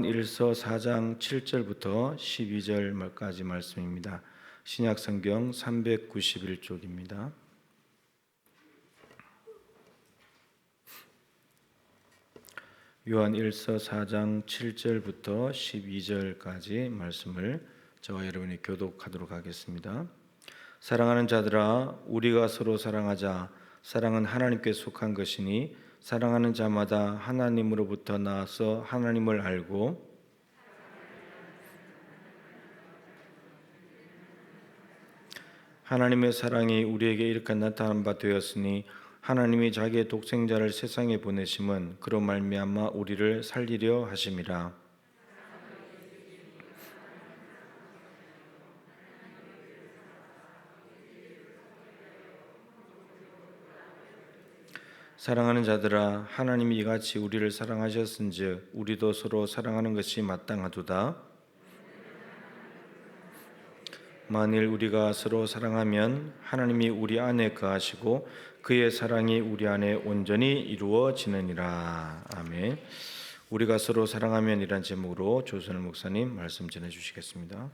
1서 4장 7절부터 12절까지 말씀입니다. 신약성경 391쪽입니다. 요한 1서 4장 7절부터 12절까지 말씀을 저와 여러분이 교독하도록 하겠습니다. 사랑하는 자들아, 우리가 서로 사랑하자. 사랑은 하나님께 속한 것이니 사랑하는 자마다 하나님으로부터 나와서 하나님을 알고 하나님의 사랑이 우리에게 이렇게 나타난 바 되었으니 하나님이 자기의 독생자를 세상에 보내심은 그로 말미암아 우리를 살리려 하심이라. 사랑하는 자들아, 하나님이 이같이 우리를 사랑하셨은즉 우리도 서로 사랑하는 것이 마땅하도다. 만일 우리가 서로 사랑하면 하나님이 우리 안에 거하시고 그의 사랑이 우리 안에 온전히 이루어지느니라. 아멘. 우리가 서로 사랑하면 이란 제목으로 조선일 목사님 말씀 전해 주시겠습니다.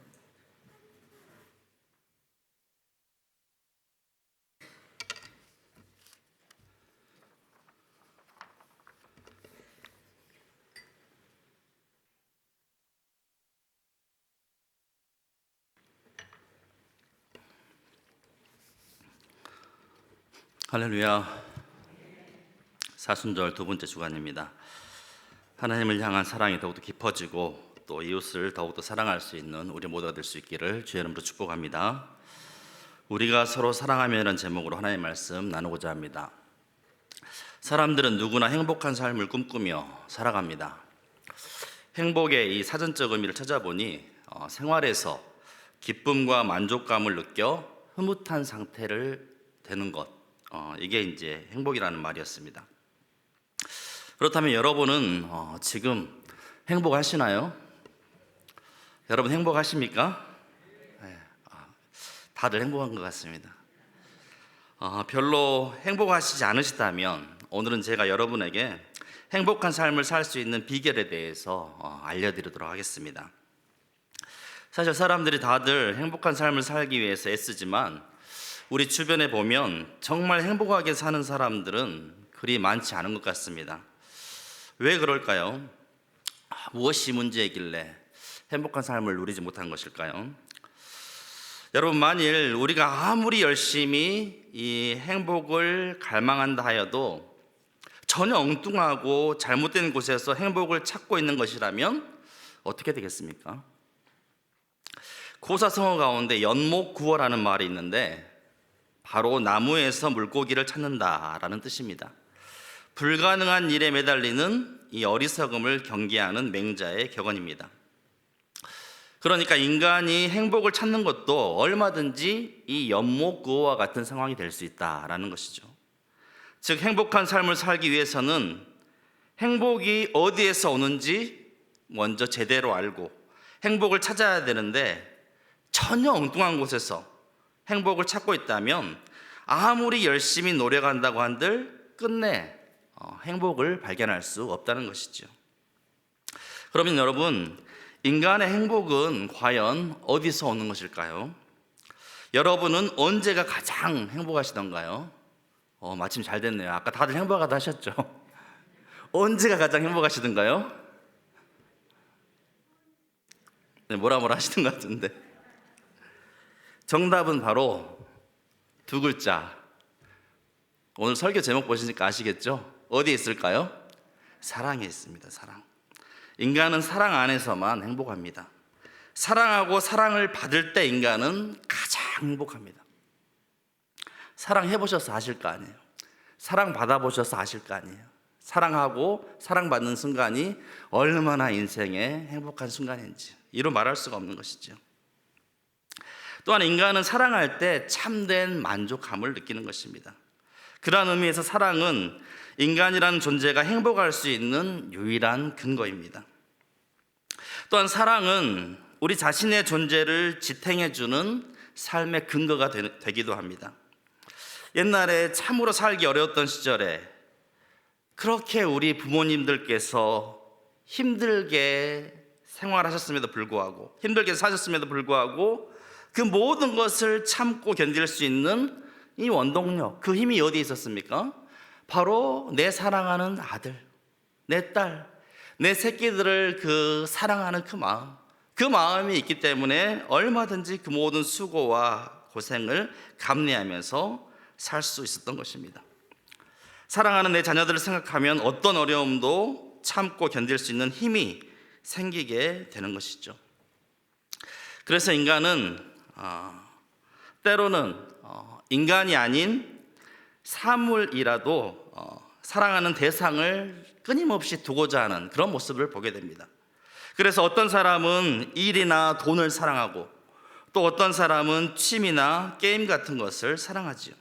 할렐루야. 사순절 두 번째 주간입니다. 하나님을 향한 사랑이 더욱더 깊어지고 또 이웃을 더욱더 사랑할 수 있는 우리 모두가 될 수 있기를 주의 이름으로 축복합니다. 우리가 서로 사랑하며라는 제목으로 하나님의 말씀 나누고자 합니다. 사람들은 누구나 행복한 삶을 꿈꾸며 살아갑니다. 행복의 이 사전적 의미를 찾아보니 생활에서 기쁨과 만족감을 느껴 흐뭇한 상태를 되는 것, 이게 이제 행복이라는 말이었습니다. 그렇다면 여러분은 지금 행복하시나요? 여러분 행복하십니까? 네, 다들 행복한 것 같습니다. 별로 행복하시지 않으시다면 오늘은 제가 여러분에게 행복한 삶을 살 수 있는 비결에 대해서 알려드리도록 하겠습니다. 사실 사람들이 다들 행복한 삶을 살기 위해서 애쓰지만 우리 주변에 보면 정말 행복하게 사는 사람들은 그리 많지 않은 것 같습니다. 왜 그럴까요? 무엇이 문제이길래 행복한 삶을 누리지 못한 것일까요? 여러분, 만일 우리가 아무리 열심히 이 행복을 갈망한다 하여도 전혀 엉뚱하고 잘못된 곳에서 행복을 찾고 있는 것이라면 어떻게 되겠습니까? 고사성어 가운데 연목구어라는 말이 있는데 바로 나무에서 물고기를 찾는다라는 뜻입니다. 불가능한 일에 매달리는 이 어리석음을 경계하는 맹자의 격언입니다. 그러니까 인간이 행복을 찾는 것도 얼마든지 이 연목구어와 같은 상황이 될 수 있다라는 것이죠. 즉 행복한 삶을 살기 위해서는 행복이 어디에서 오는지 먼저 제대로 알고 행복을 찾아야 되는데 전혀 엉뚱한 곳에서 행복을 찾고 있다면 아무리 열심히 노력한다고 한들 끝내 행복을 발견할 수 없다는 것이죠. 그러면 여러분, 인간의 행복은 과연 어디서 오는 것일까요? 여러분은 언제가 가장 행복하시던가요? 마침 잘 됐네요. 아까 다들 행복하다 하셨죠? 언제가 가장 행복하시던가요? 네, 뭐라 하시는 것 같은데. 정답은 바로 두 글자. 오늘 설교 제목 보시니까 아시겠죠? 어디에 있을까요? 사랑에 있습니다. 사랑. 인간은 사랑 안에서만 행복합니다. 사랑하고 사랑을 받을 때 인간은 가장 행복합니다. 사랑해보셔서 아실 거 아니에요. 사랑 받아보셔서 아실 거 아니에요. 사랑하고 사랑받는 순간이 얼마나 인생의 행복한 순간인지 이루 말할 수가 없는 것이죠. 또한 인간은 사랑할 때 참된 만족감을 느끼는 것입니다. 그러한 의미에서 사랑은 인간이라는 존재가 행복할 수 있는 유일한 근거입니다. 또한 사랑은 우리 자신의 존재를 지탱해주는 삶의 근거가 되기도 합니다. 옛날에 참으로 살기 어려웠던 시절에 그렇게 우리 부모님들께서 힘들게 생활하셨음에도 불구하고, 힘들게 사셨음에도 불구하고 그 모든 것을 참고 견딜 수 있는 이 원동력, 그 힘이 어디에 있었습니까? 바로 내 사랑하는 아들, 내 딸, 내 새끼들을 그 사랑하는 그 마음이 있기 때문에 얼마든지 그 모든 수고와 고생을 감내하면서 살 수 있었던 것입니다. 사랑하는 내 자녀들을 생각하면 어떤 어려움도 참고 견딜 수 있는 힘이 생기게 되는 것이죠. 그래서 인간은 때로는 인간이 아닌 사물이라도 사랑하는 대상을 끊임없이 두고자 하는 그런 모습을 보게 됩니다. 그래서 어떤 사람은 일이나 돈을 사랑하고, 또 어떤 사람은 취미나 게임 같은 것을 사랑하지요.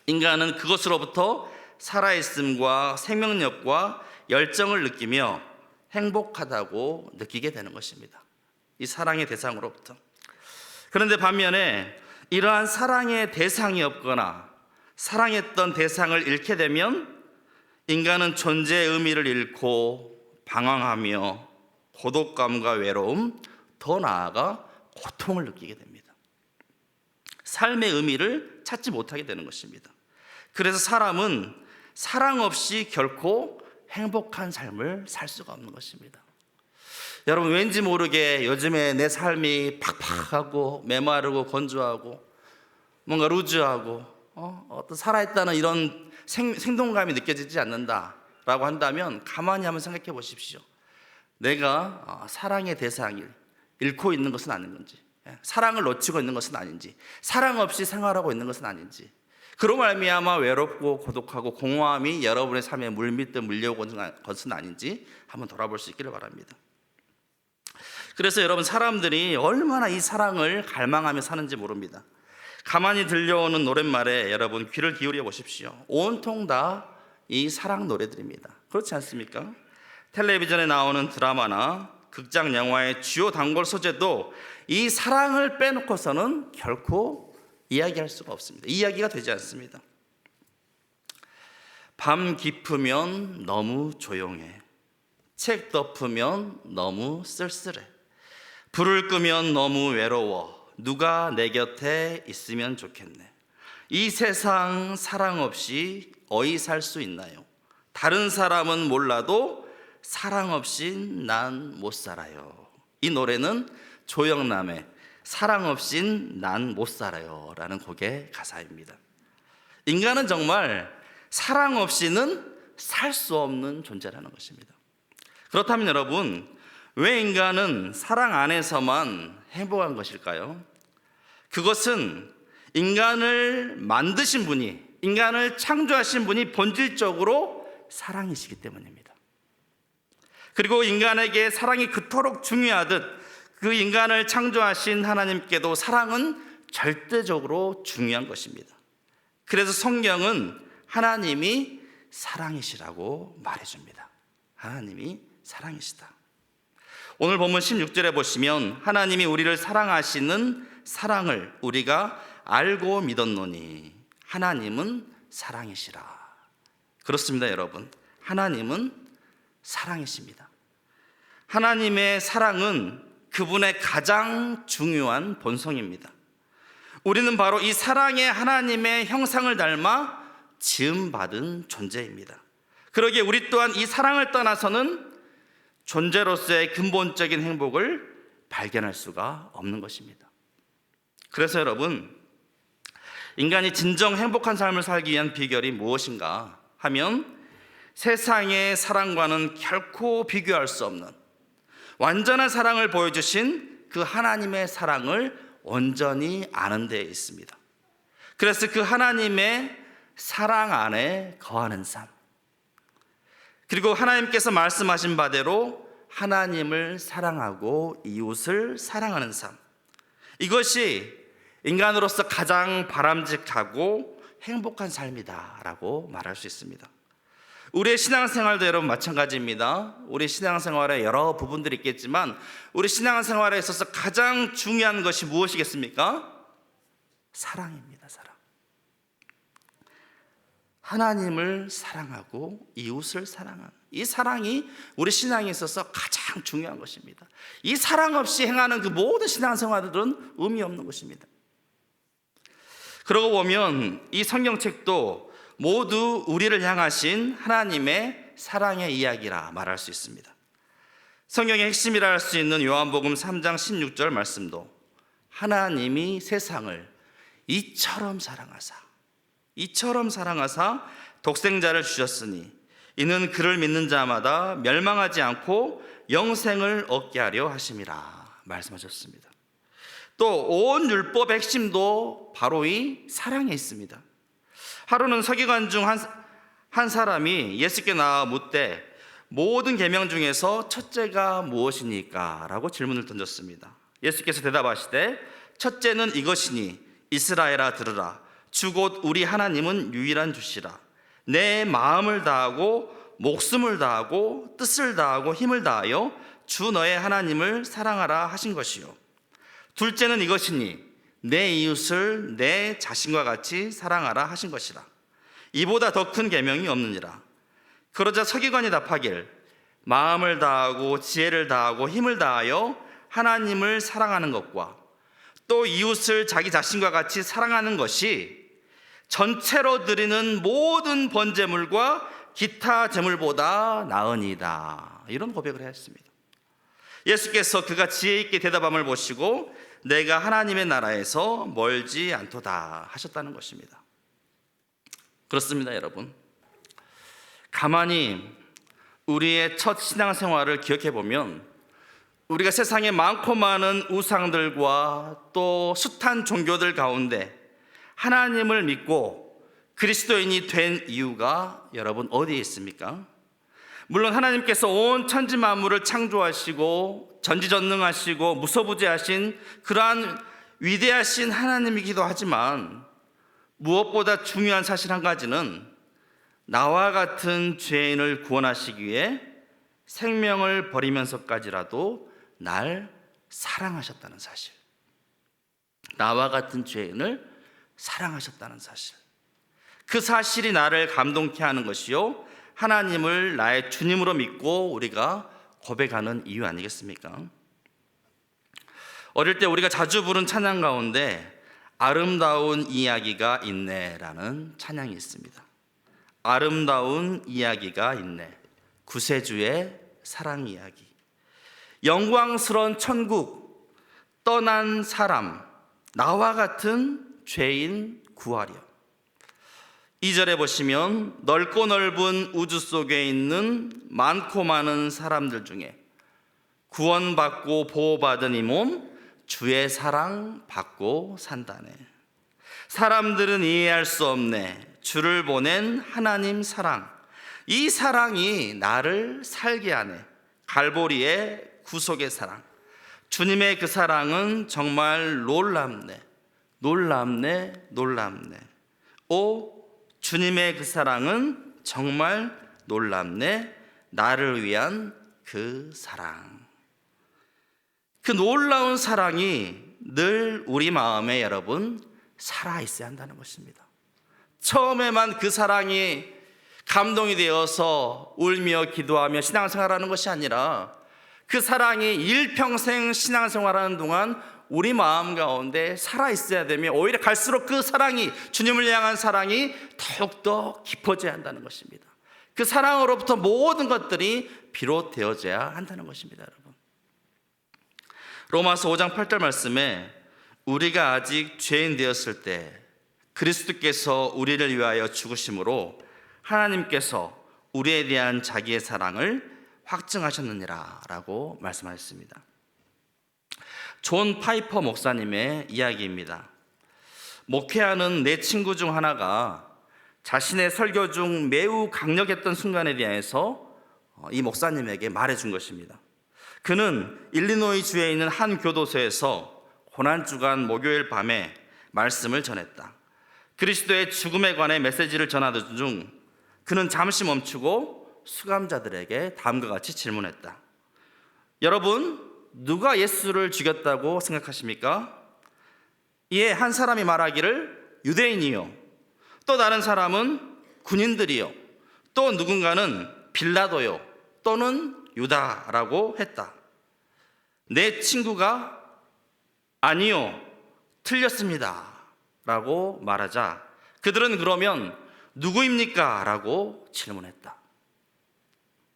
인간은 그것으로부터 살아있음과 생명력과 열정을 느끼며 행복하다고 느끼게 되는 것입니다. 이 사랑의 대상으로부터. 그런데 반면에 이러한 사랑의 대상이 없거나 사랑했던 대상을 잃게 되면 인간은 존재의 의미를 잃고 방황하며 고독감과 외로움, 더 나아가 고통을 느끼게 됩니다. 삶의 의미를 찾지 못하게 되는 것입니다. 그래서 사람은 사랑 없이 결코 행복한 삶을 살 수가 없는 것입니다. 여러분, 왠지 모르게 요즘에 내 삶이 팍팍하고 메마르고 건조하고 뭔가 루즈하고 어떤 살아있다는 이런 생동감이 느껴지지 않는다라고 한다면 가만히 한번 생각해 보십시오. 내가 사랑의 대상을 잃고 있는 것은 아닌 건지, 사랑을 놓치고 있는 것은 아닌지, 사랑 없이 생활하고 있는 것은 아닌지, 그로 말미암아 외롭고 고독하고 공허함이 여러분의 삶에 물밀듯 물려오는 것은 아닌지 한번 돌아볼 수 있기를 바랍니다. 그래서 여러분, 사람들이 얼마나 이 사랑을 갈망하며 사는지 모릅니다. 가만히 들려오는 노랫말에 여러분 귀를 기울여 보십시오. 온통 다 이 사랑 노래들입니다. 그렇지 않습니까? 텔레비전에 나오는 드라마나 극장 영화의 주요 단골 소재도 이 사랑을 빼놓고서는 결코 이야기할 수가 없습니다. 이야기가 되지 않습니다. 밤 깊으면 너무 조용해. 책 덮으면 너무 쓸쓸해. 불을 끄면 너무 외로워. 누가 내 곁에 있으면 좋겠네. 이 세상 사랑 없이 어이 살 수 있나요? 다른 사람은 몰라도 사랑 없인 난 못 살아요. 이 노래는 조영남의 사랑 없인 난 못 살아요 라는 곡의 가사입니다. 인간은 정말 사랑 없이는 살 수 없는 존재라는 것입니다. 그렇다면 여러분, 왜 인간은 사랑 안에서만 행복한 것일까요? 그것은 인간을 만드신 분이, 인간을 창조하신 분이 본질적으로 사랑이시기 때문입니다. 그리고 인간에게 사랑이 그토록 중요하듯 그 인간을 창조하신 하나님께도 사랑은 절대적으로 중요한 것입니다. 그래서 성경은 하나님이 사랑이시라고 말해줍니다. 하나님이 사랑이시다. 오늘 본문 16절에 보시면 하나님이 우리를 사랑하시는 사랑을 우리가 알고 믿었노니 하나님은 사랑이시라. 그렇습니다, 여러분. 하나님은 사랑이십니다. 하나님의 사랑은 그분의 가장 중요한 본성입니다. 우리는 바로 이 사랑의 하나님의 형상을 닮아 지음받은 존재입니다. 그러기에 우리 또한 이 사랑을 떠나서는 존재로서의 근본적인 행복을 발견할 수가 없는 것입니다. 그래서 여러분, 인간이 진정 행복한 삶을 살기 위한 비결이 무엇인가 하면 세상의 사랑과는 결코 비교할 수 없는 완전한 사랑을 보여주신 그 하나님의 사랑을 온전히 아는 데에 있습니다. 그래서 그 하나님의 사랑 안에 거하는 삶, 그리고 하나님께서 말씀하신 바대로 하나님을 사랑하고 이웃을 사랑하는 삶, 이것이 인간으로서 가장 바람직하고 행복한 삶이다라고 말할 수 있습니다. 우리의 신앙생활도 여러분 마찬가지입니다. 우리 신앙생활에 여러 부분들이 있겠지만 우리 신앙생활에 있어서 가장 중요한 것이 무엇이겠습니까? 사랑입니다. 사랑. 하나님을 사랑하고 이웃을 사랑하는, 이 사랑이 우리 신앙에 있어서 가장 중요한 것입니다. 이 사랑 없이 행하는 그 모든 신앙생활들은 의미 없는 것입니다. 그러고 보면 이 성경책도 모두 우리를 향하신 하나님의 사랑의 이야기라 말할 수 있습니다. 성경의 핵심이라 할 수 있는 요한복음 3장 16절 말씀도 하나님이 세상을 이처럼 사랑하사 독생자를 주셨으니 이는 그를 믿는 자마다 멸망하지 않고 영생을 얻게 하려 하심이라 말씀하셨습니다. 또 온 율법의 핵심도 바로 이 사랑에 있습니다. 하루는 서기관 중 한 사람이 예수께 나와 묻되 모든 계명 중에서 첫째가 무엇이니까? 라고 질문을 던졌습니다. 예수께서 대답하시되 첫째는 이것이니 이스라엘아 들으라. 주 곧 우리 하나님은 유일한 주시라. 내 마음을 다하고 목숨을 다하고 뜻을 다하고 힘을 다하여 주 너의 하나님을 사랑하라 하신 것이요. 둘째는 이것이니 내 이웃을 내 자신과 같이 사랑하라 하신 것이라. 이보다 더 큰 계명이 없느니라. 그러자 서기관이 답하길 마음을 다하고 지혜를 다하고 힘을 다하여 하나님을 사랑하는 것과 또 이웃을 자기 자신과 같이 사랑하는 것이 전체로 드리는 모든 번제물과 기타 제물보다 나으니이다. 이런 고백을 했습니다. 예수께서 그가 지혜 있게 대답함을 보시고 내가 하나님의 나라에서 멀지 않도다 하셨다는 것입니다. 그렇습니다, 여러분. 가만히 우리의 첫 신앙생활을 기억해 보면 우리가 세상에 많고 많은 우상들과 또 숱한 종교들 가운데 하나님을 믿고 그리스도인이 된 이유가 여러분 어디에 있습니까? 물론 하나님께서 온 천지 만물을 창조하시고 전지전능하시고 무소부재하신 그러한 위대하신 하나님이기도 하지만 무엇보다 중요한 사실 한 가지는 나와 같은 죄인을 구원하시기 위해 생명을 버리면서까지라도 날 사랑하셨다는 사실. 나와 같은 죄인을 사랑하셨다는 사실. 그 사실이 나를 감동케 하는 것이요, 하나님을 나의 주님으로 믿고 우리가 고백하는 이유 아니겠습니까? 어릴 때 우리가 자주 부른 찬양 가운데 아름다운 이야기가 있네라는 찬양이 있습니다. 아름다운 이야기가 있네. 구세주의 사랑 이야기. 영광스러운 천국, 떠난 사람, 나와 같은 죄인 구하려. 2절에 보시면 넓고 넓은 우주 속에 있는 많고 많은 사람들 중에 구원받고 보호받은 이 몸 주의 사랑 받고 산다네. 사람들은 이해할 수 없네. 주를 보낸 하나님 사랑. 이 사랑이 나를 살게 하네. 갈보리의 구속의 사랑. 주님의 그 사랑은 정말 놀랍네. 놀랍네. 오, 주님의 그 사랑은 정말 놀랍네. 나를 위한 그 사랑. 그 놀라운 사랑이 늘 우리 마음에 여러분 살아있어야 한다는 것입니다. 처음에만 그 사랑이 감동이 되어서 울며 기도하며 신앙생활하는 것이 아니라 그 사랑이 일평생 신앙생활하는 동안 우리 마음 가운데 살아있어야 되며 오히려 갈수록 그 사랑이, 주님을 향한 사랑이 더욱더 깊어져야 한다는 것입니다. 그 사랑으로부터 모든 것들이 비롯되어져야 한다는 것입니다, 여러분. 로마서 5장 8절 말씀에 우리가 아직 죄인 되었을 때 그리스도께서 우리를 위하여 죽으심으로 하나님께서 우리에 대한 자기의 사랑을 확증하셨느니라 라고 말씀하셨습니다. 존 파이퍼 목사님의 이야기입니다. 목회하는 내 친구 중 하나가 자신의 설교 중 매우 강력했던 순간에 대해서 이 목사님에게 말해준 것입니다. 그는 일리노이 주에 있는 한 교도소에서 고난주간 목요일 밤에 말씀을 전했다. 그리스도의 죽음에 관해 메시지를 전하던 중 그는 잠시 멈추고 수감자들에게 다음과 같이 질문했다. 여러분, 누가 예수를 죽였다고 생각하십니까? 이에 한 사람이 말하기를 유대인이요, 또 다른 사람은 군인들이요, 또 누군가는 빌라도요 또는 유다라고 했다. 내 친구가 아니요, 틀렸습니다 라고 말하자 그들은 그러면 누구입니까? 라고 질문했다.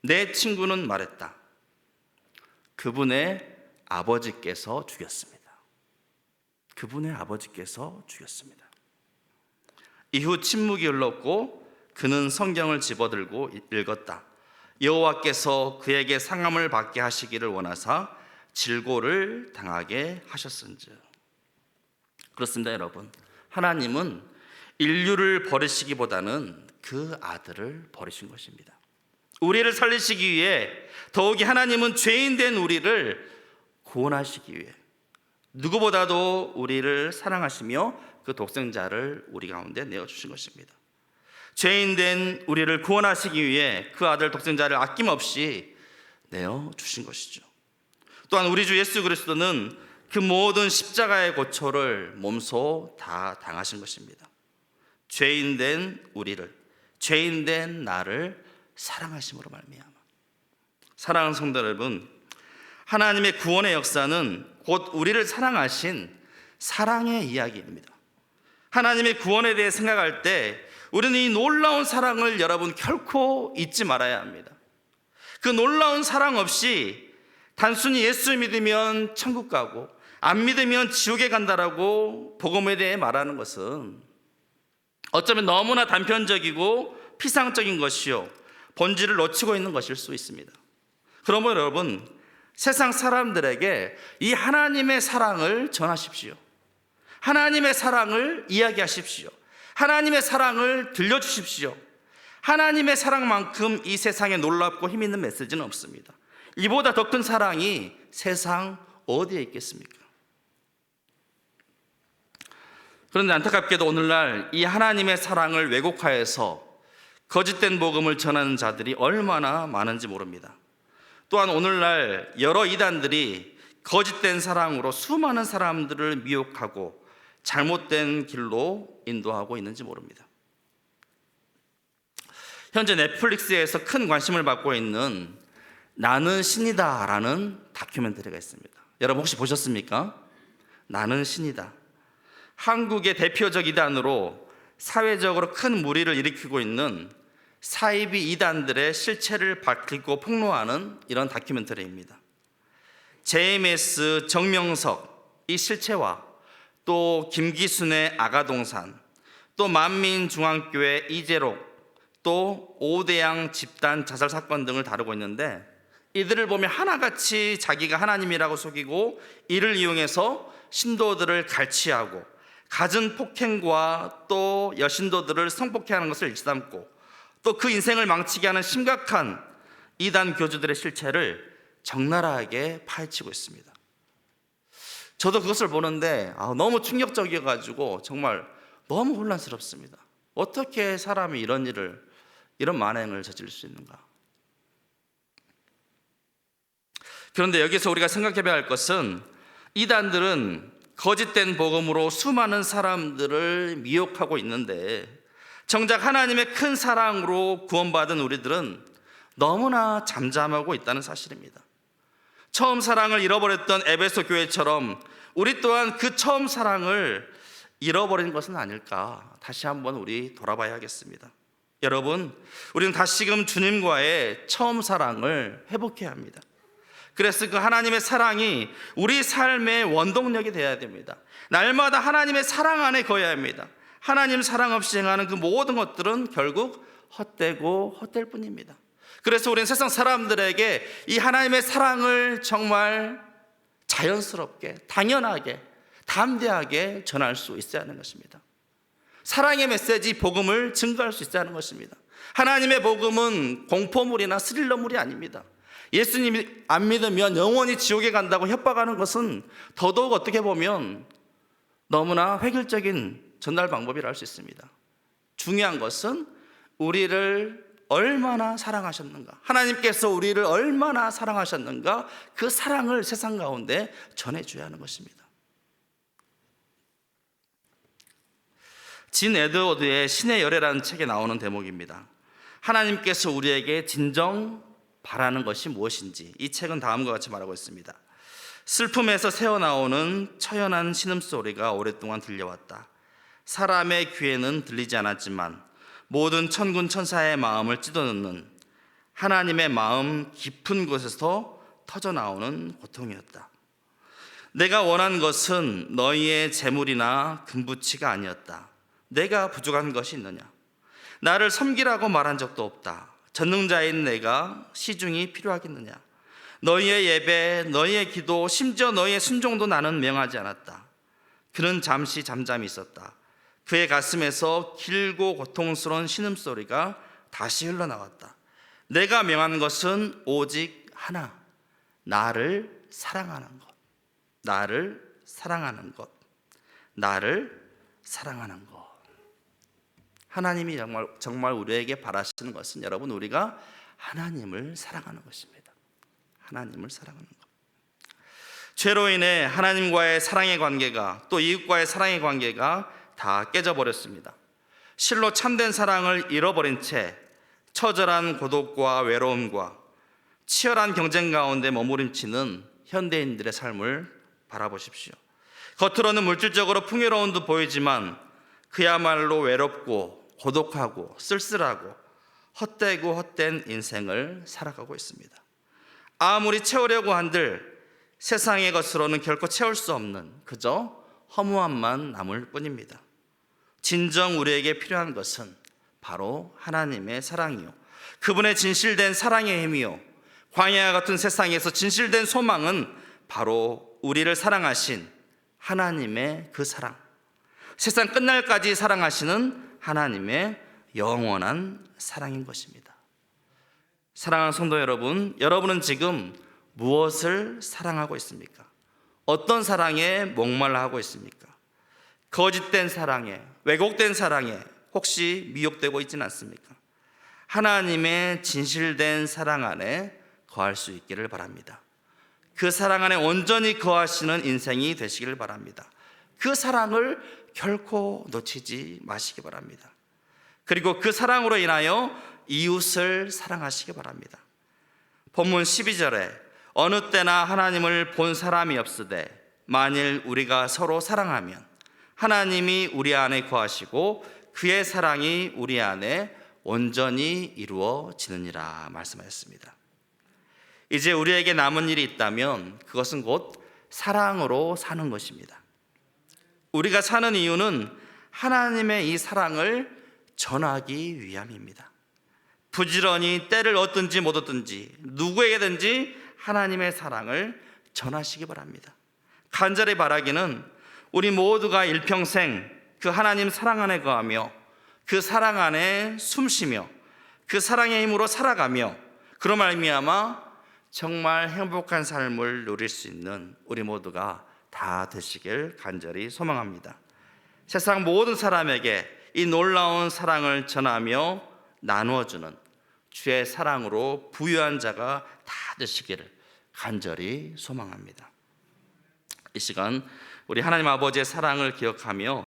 내 친구는 말했다. 그분의 아버지께서 죽였습니다. 그분의 아버지께서 죽였습니다. 이후 침묵이 흘렀고 그는 성경을 집어들고 읽었다. 여호와께서 그에게 상함을 받게 하시기를 원하사 질고를 당하게 하셨은즉. 그렇습니다, 여러분. 하나님은 인류를 버리시기보다는 그 아들을 버리신 것입니다. 우리를 살리시기 위해, 더욱이 하나님은 죄인된 우리를 구원하시기 위해 누구보다도 우리를 사랑하시며 그 독생자를 우리 가운데 내어주신 것입니다. 죄인된 우리를 구원하시기 위해 그 아들 독생자를 아낌없이 내어주신 것이죠. 또한 우리 주 예수 그리스도는 그 모든 십자가의 고초를 몸소 다 당하신 것입니다. 죄인된 우리를, 죄인된 나를 사랑하심으로 말미암아. 사랑하는 성도 여러분, 하나님의 구원의 역사는 곧 우리를 사랑하신 사랑의 이야기입니다. 하나님의 구원에 대해 생각할 때 우리는 이 놀라운 사랑을 여러분 결코 잊지 말아야 합니다. 그 놀라운 사랑 없이 단순히 예수 믿으면 천국 가고 안 믿으면 지옥에 간다라고 복음에 대해 말하는 것은 어쩌면 너무나 단편적이고 피상적인 것이요, 본질을 놓치고 있는 것일 수 있습니다. 그러면 여러분, 세상 사람들에게 이 하나님의 사랑을 전하십시오. 하나님의 사랑을 이야기하십시오. 하나님의 사랑을 들려주십시오. 하나님의 사랑만큼 이 세상에 놀랍고 힘있는 메시지는 없습니다. 이보다 더 큰 사랑이 세상 어디에 있겠습니까? 그런데 안타깝게도 오늘날 이 하나님의 사랑을 왜곡하여서 거짓된 복음을 전하는 자들이 얼마나 많은지 모릅니다. 또한 오늘날 여러 이단들이 거짓된 사랑으로 수많은 사람들을 미혹하고 잘못된 길로 인도하고 있는지 모릅니다. 현재 넷플릭스에서 큰 관심을 받고 있는 나는 신이다 라는 다큐멘터리가 있습니다. 여러분 혹시 보셨습니까? 나는 신이다. 한국의 대표적 이단으로 사회적으로 큰 무리를 일으키고 있는 사이비 이단들의 실체를 밝히고 폭로하는 이런 다큐멘터리입니다. JMS 정명석 이 실체와 또 김기순의 아가동산, 또 만민중앙교회 이재록, 또 오대양 집단 자살 사건 등을 다루고 있는데, 이들을 보면 하나같이 자기가 하나님이라고 속이고 이를 이용해서 신도들을 갈취하고 갖은 폭행과 또 여신도들을 성폭행하는 것을 일삼고 또 그 인생을 망치게 하는 심각한 이단 교주들의 실체를 적나라하게 파헤치고 있습니다. 저도 그것을 보는데 너무 충격적이어가지고 정말 너무 혼란스럽습니다. 어떻게 사람이 이런 만행을 저지를 수 있는가? 그런데 여기서 우리가 생각해봐야 할 것은 이단들은 거짓된 복음으로 수많은 사람들을 미혹하고 있는데 정작 하나님의 큰 사랑으로 구원받은 우리들은 너무나 잠잠하고 있다는 사실입니다. 처음 사랑을 잃어버렸던 에베소 교회처럼 우리 또한 그 처음 사랑을 잃어버린 것은 아닐까, 다시 한번 우리 돌아봐야겠습니다. 여러분, 우리는 다시금 주님과의 처음 사랑을 회복해야 합니다. 그래서 그 하나님의 사랑이 우리 삶의 원동력이 되어야 됩니다. 날마다 하나님의 사랑 안에 거해야 합니다. 하나님 사랑 없이 행하는 그 모든 것들은 결국 헛되고 헛될 뿐입니다. 그래서 우리는 세상 사람들에게 이 하나님의 사랑을 정말 자연스럽게, 당연하게, 담대하게 전할 수 있어야 하는 것입니다. 사랑의 메시지, 복음을 증거할 수 있어야 하는 것입니다. 하나님의 복음은 공포물이나 스릴러물이 아닙니다. 예수님이 안 믿으면 영원히 지옥에 간다고 협박하는 것은 더더욱 어떻게 보면 너무나 획일적인 전달 방법이라 할 수 있습니다. 중요한 것은 우리를 얼마나 사랑하셨는가, 하나님께서 우리를 얼마나 사랑하셨는가, 그 사랑을 세상 가운데 전해줘야 하는 것입니다. 진 에드워드의 신의 열애라는 책에 나오는 대목입니다. 하나님께서 우리에게 진정 바라는 것이 무엇인지 이 책은 다음과 같이 말하고 있습니다. 슬픔에서 새어나오는 처연한 신음소리가 오랫동안 들려왔다. 사람의 귀에는 들리지 않았지만 모든 천군 천사의 마음을 찢어놓는 하나님의 마음 깊은 곳에서 터져나오는 고통이었다. 내가 원한 것은 너희의 재물이나 금부치가 아니었다. 내가 부족한 것이 있느냐? 나를 섬기라고 말한 적도 없다. 전능자인 내가 시중이 필요하겠느냐? 너희의 예배, 너희의 기도, 심지어 너희의 순종도 나는 명하지 않았다. 그는 잠시 잠잠히 있었다. 그의 가슴에서 길고 고통스러운 신음소리가 다시 흘러나왔다. 내가 명한 것은 오직 하나, 나를 사랑하는 것. 나를 사랑하는 것. 나를 사랑하는 것. 하나님이 정말 우리에게 바라시는 것은 여러분, 우리가 하나님을 사랑하는 것입니다. 하나님을 사랑하는 것. 죄로 인해 하나님과의 사랑의 관계가, 또 이웃과의 사랑의 관계가 다 깨져버렸습니다. 실로 참된 사랑을 잃어버린 채 처절한 고독과 외로움과 치열한 경쟁 가운데 머무름치는 현대인들의 삶을 바라보십시오. 겉으로는 물질적으로 풍요로운 듯 보이지만 그야말로 외롭고 고독하고 쓸쓸하고 헛되고 헛된 인생을 살아가고 있습니다. 아무리 채우려고 한들 세상의 것으로는 결코 채울 수 없는 그저 허무함만 남을 뿐입니다. 진정 우리에게 필요한 것은 바로 하나님의 사랑이요, 그분의 진실된 사랑의 힘이요, 광야와 같은 세상에서 진실된 소망은 바로 우리를 사랑하신 하나님의 그 사랑, 세상 끝날까지 사랑하시는 하나님의 영원한 사랑인 것입니다. 사랑하는 성도 여러분, 여러분은 지금 무엇을 사랑하고 있습니까? 어떤 사랑에 목말라 하고 있습니까? 거짓된 사랑에, 왜곡된 사랑에 혹시 미혹되고 있지는 않습니까? 하나님의 진실된 사랑 안에 거할 수 있기를 바랍니다. 그 사랑 안에 온전히 거하시는 인생이 되시기를 바랍니다. 그 사랑을 결코 놓치지 마시기 바랍니다. 그리고 그 사랑으로 인하여 이웃을 사랑하시기 바랍니다. 본문 12절에 어느 때나 하나님을 본 사람이 없으되 만일 우리가 서로 사랑하면 하나님이 우리 안에 거하시고 그의 사랑이 우리 안에 온전히 이루어지느니라 말씀하셨습니다. 이제 우리에게 남은 일이 있다면 그것은 곧 사랑으로 사는 것입니다. 우리가 사는 이유는 하나님의 이 사랑을 전하기 위함입니다. 부지런히 때를 얻든지 못 얻든지 누구에게든지 하나님의 사랑을 전하시기 바랍니다. 간절히 바라기는 우리 모두가 일평생 그 하나님 사랑 안에 거하며 그 사랑 안에 숨쉬며 그 사랑의 힘으로 살아가며 그로 말미암아 정말 행복한 삶을 누릴 수 있는 우리 모두가 다 되시길 간절히 소망합니다. 세상 모든 사람에게 이 놀라운 사랑을 전하며 나누어주는 주의 사랑으로 부유한 자가 다 되시기를 간절히 소망합니다. 이 시간 우리 하나님 아버지의 사랑을 기억하며